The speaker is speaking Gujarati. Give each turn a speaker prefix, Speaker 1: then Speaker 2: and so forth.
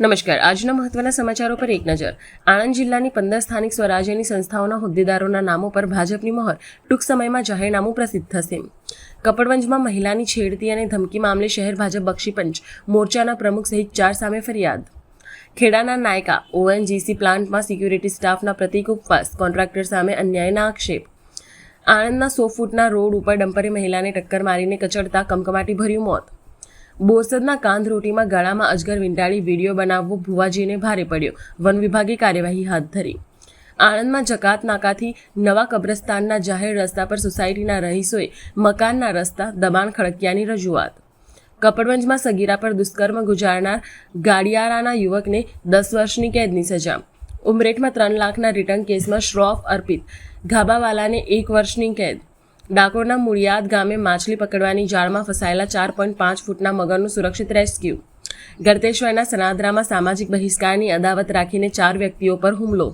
Speaker 1: નમસ્કાર. આજના મહત્વના સમાચારો પર એક નજર. આણંદ જિલ્લાની 15 સ્થાનિક સ્વરાજ્યની સંસ્થાઓના હોદ્દેદારોના નામો પર ભાજપની મહોર. ટૂંક સમયમાં જાહેરનામું પ્રસિદ્ધ થશે. કપડવંજમાં મહિલાની છેડતી અને ધમકી મામલે શહેર ભાજપ બક્ષીપંચ મોરચાના પ્રમુખ સહિત 4 સામે ફરિયાદ. ખેડાના નાયકા ઓએનજીસી પ્લાન્ટમાં સિક્યુરિટી સ્ટાફના પ્રતિક ઉપવાસ. કોન્ટ્રાક્ટર સામે અન્યાયના આક્ષેપ. આણંદના 100 ફૂટના રોડ ઉપર ડમ્પરે મહિલાને ટક્કર મારીને કચડતા કમકમાટી ભર્યું મોત. બોરસદના કાંધરોટીમાં ગળામાં અજગર વીંટાળી વિડીયો બનાવવો ભુવાજીને ભારે પડ્યો. વન વિભાગે કાર્યવાહી હાથ ધરી. આણંદમાં જકાત નાકાથી નવા કબ્રસ્તાનના જાહેર રસ્તા પર સોસાયટીના રહીશોએ મકાનના રસ્તા દબાણ ખડકિયાની રજૂઆત. કપડવંજમાં સગીરા પર દુષ્કર્મ ગુજારનાર ગાડિયારાના યુવકને 10 વર્ષની કેદની સજા. ઉમરેઠમાં 3 લાખના રિટર્ન કેસમાં શ્રોફ અર્પિત ઘાબાવાલાને 1 વર્ષની કેદ. ડાકોરના મુળિયાદ ગામે માછલી પકડવાની જાળમાં ફસાયેલા 4.5 ફૂટના મગરનું સુરક્ષિત રેસ્ક્યુ. ગળતેશ્વરના સનાદરામાં સામાજિક બહિષ્કારની અદાવત રાખીને 4 વ્યક્તિઓ પર હુમલો.